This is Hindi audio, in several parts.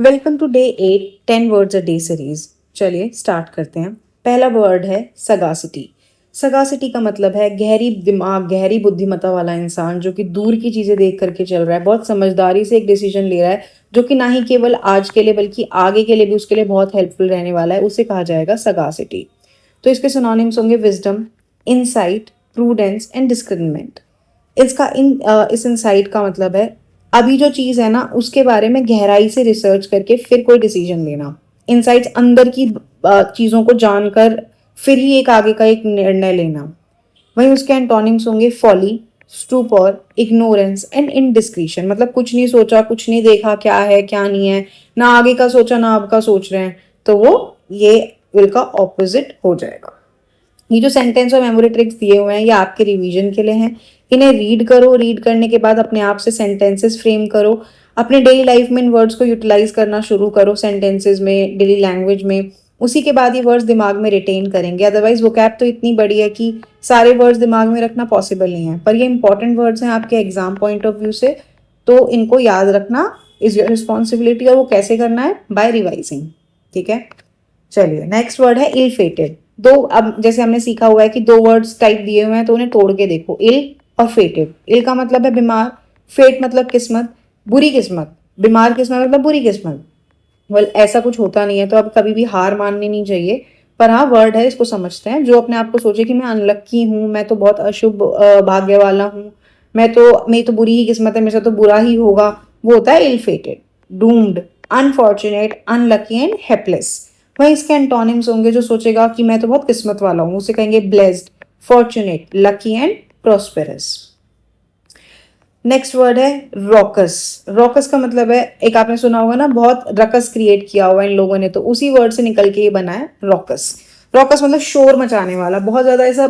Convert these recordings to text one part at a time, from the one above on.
Welcome to day 8 10 words a day series. चलिए स्टार्ट करते हैं। पहला वर्ड है सगासिटी। सगासिटी का मतलब है गहरी दिमाग, गहरी बुद्धिमत्ता वाला इंसान जो कि दूर की चीजें देख करके चल रहा है, बहुत समझदारी से एक डिसीजन ले रहा है, जो कि ना ही केवल आज के लिए बल्कि आगे के लिए भी उसके लिए बहुत हेल्पफुल रहने वाला है, उसे कहा जाएगा सगासिटी। तो इसके सिनोनिम्स होंगे wisdom, insight, prudence and discriminant. इस इंसाइट का मतलब है अभी जो चीज है ना उसके बारे में गहराई से रिसर्च करके फिर कोई डिसीजन लेना। इनसाइट्स अंदर की चीजों को जानकर फिर ही एक आगे का एक निर्णय लेना। वहीं उसके एंटोनिम्स होंगे फॉली, स्टूपर, इग्नोरेंस एंड इनडिस्क्रिशन। मतलब कुछ नहीं सोचा, कुछ नहीं देखा क्या है क्या नहीं है, ना आगे का सोचा ना अब का सोच रहे हैं, तो वो ये विल का ऑपोजिट हो जाएगा। ये जो सेंटेंस और मेमोरी ट्रिक्स दिए हुए हैं ये आपके रिवीजन के लिए हैं। इन्हें रीड करो, रीड करने के बाद अपने आप से सेंटेंसेस फ्रेम करो, अपने डेली लाइफ में इन वर्ड्स को यूटिलाइज करना शुरू करो सेंटेंसेस में, डेली लैंग्वेज में। उसी के बाद ये वर्ड्स दिमाग में रिटेन करेंगे। अदरवाइज वोकैब तो इतनी बड़ी है कि सारे वर्ड्स दिमाग में रखना पॉसिबल नहीं है, पर ये इंपॉर्टेंट वर्ड्स हैं आपके एग्जाम पॉइंट ऑफ व्यू से, तो इनको याद रखना इज योर रिस्पॉन्सिबिलिटी। और वो कैसे करना है? By revising. ठीक है, चलिए नेक्स्ट वर्ड है इल फेटेड। दो, अब जैसे हमने सीखा हुआ है कि दो वर्ड्स टाइप दिए हुए हैं तो उन्हें तोड़ के देखो। इल और फेटेड। इल का मतलब है बीमार, फेट मतलब किस्मत, बुरी किस्मत। बीमार किस्मत मतलब बुरी किस्मत। वेल ऐसा कुछ होता नहीं है, तो अब कभी भी हार माननी नहीं चाहिए। पर हाँ, वर्ड है, इसको समझते हैं। जो अपने आप को सोचे कि मैं अनलक्की हूँ, मैं तो बहुत अशुभ भाग्य वाला हूँ, मेरी तो बुरी ही किस्मत है, मेरे से तो बुरा ही होगा, वो होता है ill fated. Doomed, unfortunate, unlucky and helpless. वही इसके एंटोनिम्स होंगे। जो सोचेगा कि मैं तो बहुत किस्मत वाला हूँ, उसे कहेंगे blessed, fortunate, lucky and prosperous. Next word है रॉकस। रॉकस का मतलब है, एक आपने सुना होगा ना, बहुत रकस क्रिएट किया हुआ इन लोगों ने, तो उसी वर्ड से निकल के ये बना है रॉकस। रॉकस मतलब शोर मचाने वाला, बहुत ज्यादा ऐसा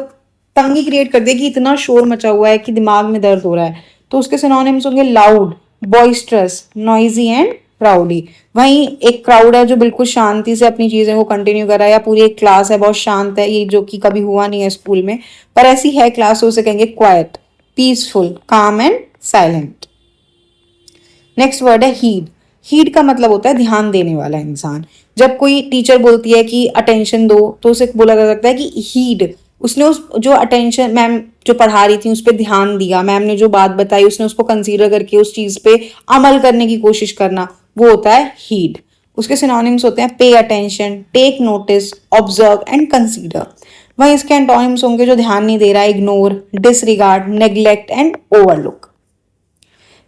तंगी क्रिएट कर दिया कि इतना शोर मचा हुआ है कि दिमाग में दर्द हो रहा है। तो उसके सिनोनिम्स होंगे लाउड, बॉइस्ट्रस, नॉइजी एंड प्राउडी। वहीं एक क्राउड है जो बिल्कुल शांति से अपनी चीजें को कंटिन्यू कर रहा है, या पूरी एक क्लास है बहुत शांत है, ये जो कि कभी हुआ नहीं है स्कूल में, पर ऐसी है क्लास, तो उसे कहेंगे क्वाइट, पीसफुल, काम एंड साइलेंट। नेक्स्ट वर्ड है हीड। हीड का मतलब होता है ध्यान देने वाला इंसान। जब कोई टीचर बोलती है कि अटेंशन दो, तो उसे बोला जा सकता है कि हीड। उसने उस जो अटेंशन, मैम जो पढ़ा रही थी उस पर ध्यान दिया, मैम ने जो बात बताई उसने उसको कंसीडर करके उस चीज पे अमल करने की कोशिश करना, वो होता है हीड। उसके सिनोनिम्स होते हैं pay attention, take notice, observe and consider. वहीं इसके एंटोनिम्स होंगे जो ध्यान नहीं दे रहा है, ignore, disregard, neglect and overlook.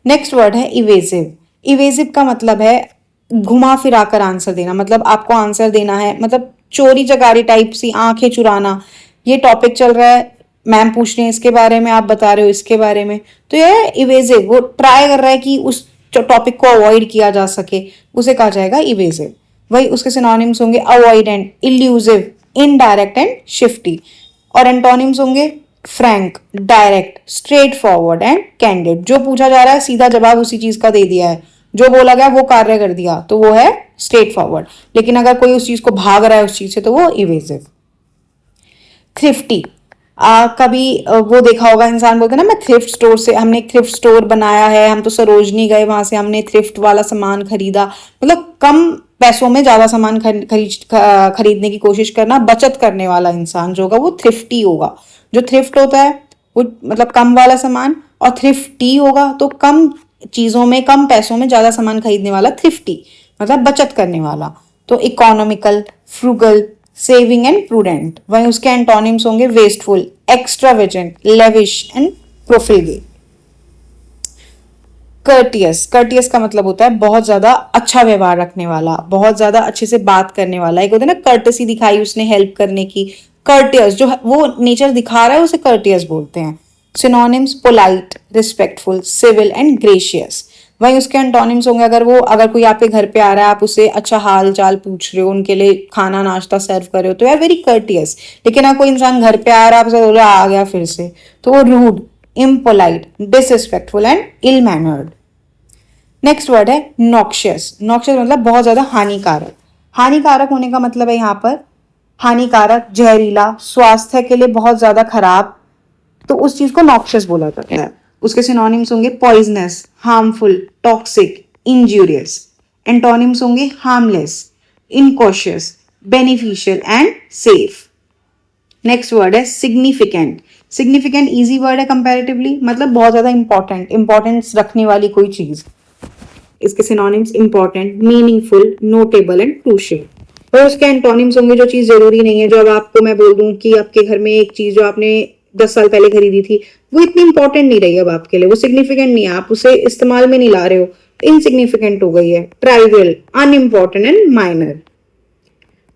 Next word है इवेसिव। इवेसिव का मतलब है घुमा फिरा कर आंसर देना। मतलब आपको आंसर देना है, मतलब चोरी चकारी टाइप सी, आंखें चुराना। ये टॉपिक चल रहा है, मैम पूछ रहे हैं इसके बारे में, आप बता रहे हो इसके बारे में, तो ये इवेसिव, वो ट्राई कर रहा है कि उस टॉपिक को अवॉइड किया जा सके, उसे कहा जाएगा इवेसिव। वही उसके सिनोनिम्स होंगे अवॉइडेंट, इल्यूसिव, इनडायरेक्ट एंड शिफ्टी। और एंटोनिम्स होंगे Frank, direct, straight forward and candid. जो पूछा जा रहा है सीधा जवाब उसी चीज का दे दिया है, जो बोला गया वो कार्य कर दिया, तो वो है स्ट्रेट फॉरवर्ड। लेकिन अगर कोई उस चीज को भाग रहा है उस चीज से, तो वो इवेसिव। थ्रिफ्टी। कभी वो देखा होगा, इंसान बोलते हैं ना, मैं थ्रिफ्ट स्टोर से, हमने एक थ्रिफ्ट स्टोर बनाया है, हम तो सरोजनी गए, वहां से हमने थ्रिफ्ट वाला सामान खरीदा। मतलब कम पैसों में ज्यादा सामान खरीदने की कोशिश करना। बचत करने वाला इंसान जो होगा वो थ्रिफ्टी होगा। जो थ्रिफ्ट होता है वो मतलब कम वाला सामान, और थ्रिफ्टी होगा तो कम चीजों में, कम पैसों में ज्यादा सामान खरीदने वाला थ्रिफ्टी, मतलब बचत करने वाला। तो economical, frugal, saving and prudent. वहीं उसके एंटोनिम्स होंगे wasteful, extravagant, lavish and profligate. Courteous. Courteous का मतलब होता है बहुत ज्यादा अच्छा व्यवहार रखने वाला, बहुत ज्यादा अच्छे से बात करने वाला। एक होता है ना कर्टसी दिखाई उसने हेल्प करने की, कर्टियस जो वो नेचर दिखा रहा है उसे कर्टियस बोलते हैं। Synonyms polite, respectful, civil and gracious. वहीं उसके एंटोनिम्स होंगे, अगर कोई आपके घर पे आ रहा है, आप उसे अच्छा हाल चाल पूछ रहे हो, उनके लिए खाना नाश्ता सर्व कर रहे हो, तो यार वेरी कर्टियस। लेकिन अगर कोई इंसान घर पे आ रहा है, आपसे बोल रहा आ गया फिर से, तो वो rude, impolite, disrespectful and ill mannered। Next word है नॉक्शियस। नॉक्शियस मतलब बहुत ज्यादा हानिकारक। हानिकारक होने का मतलब है यहाँ पर हानिकारक, जहरीला, स्वास्थ्य के लिए बहुत ज्यादा खराब, तो उस चीज को नॉक्शियस बोला जाता है। उसके सिनोनिम्स होंगे poisonous, harmful, toxic, injurious. Antonyms होंगे harmless, incautious, beneficial and safe. Next word है सिग्निफिकेंट। सिग्निफिकेंट इजी वर्ड है कंपैरेटिवली, मतलब बहुत ज्यादा इंपॉर्टेंट, इंपॉर्टेंस रखने वाली कोई चीज। इसके synonyms important, meaningful, notable and crucial. और उसके एंटोनिम्स होंगे जो चीज जरूरी नहीं है। जो अब आपको मैं बोल दूं कि आपके घर में एक चीज जो आपने 10 साल पहले खरीदी थी वो इतनी इंपॉर्टेंट नहीं रही अब आपके लिए, वो सिग्निफिकेंट नहीं है, आप उसे इस्तेमाल में नहीं ला रहे हो, इनसिग्निफिकेंट हो गई है, trivial, unimportant and minor.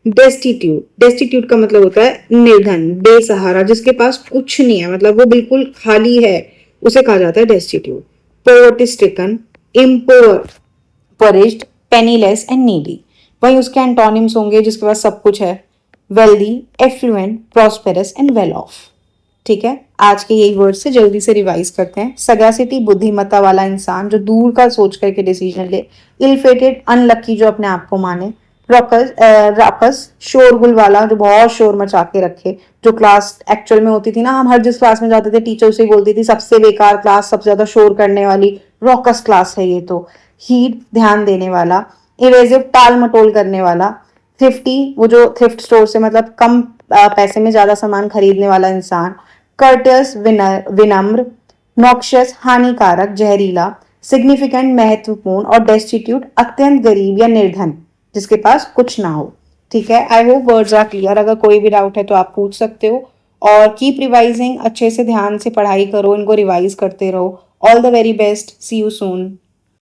Destitute. Destitute का मतलब होता है निर्धन, बेसहारा, जिसके पास कुछ नहीं है, मतलब वो बिल्कुल खाली है, उसे कहा जाता है destitute. Poverty stricken, impoverished, penniless and needy. वहीं उसके एंटोनिम्स होंगे जिसके पास सब कुछ है, wealthy, affluent, prosperous and well off. ठीक है, आज के यही वर्ड से जल्दी से रिवाइज करते हैं। सगासिटी, बुद्धिमत्ता वाला इंसान जो दूर का सोच करके डिसीजन ले। इलफेटेड, अनलकी, जो अपने आप को माने। रॉकस, रॉकस, शोरगुल वाला, जो बहुत शोर मचा के रखे। जो क्लास एक्चुअल में होती थी ना, हम हर जिस क्लास में जाते थे टीचर उसे बोलती थी सबसे बेकार क्लास, सबसे ज्यादा शोर करने वाली, रॉकस क्लास है ये तो। हीट, ध्यान देने वाला। इरेजिव, टाल मटोल करने वाला। थ्रिफ्टी, वो जो थ्रिफ्ट स्टोर से मतलब कम पैसे में ज्यादा सामान खरीदने वाला इंसान। कर्टियस, विनम्र। नॉक्शियस, हानिकारक, जहरीला। सिग्निफिकेंट, महत्वपूर्ण। और डेस्टिट्यूट, अत्यंत गरीब या निर्धन, जिसके पास कुछ ना हो। ठीक है, I hope words are clear. अगर कोई भी डाउट है तो आप पूछ सकते हो। और कीप रिवाइजिंग, अच्छे से ध्यान से पढ़ाई करो, इनको रिवाइज करते रहो। All the very best, see you soon.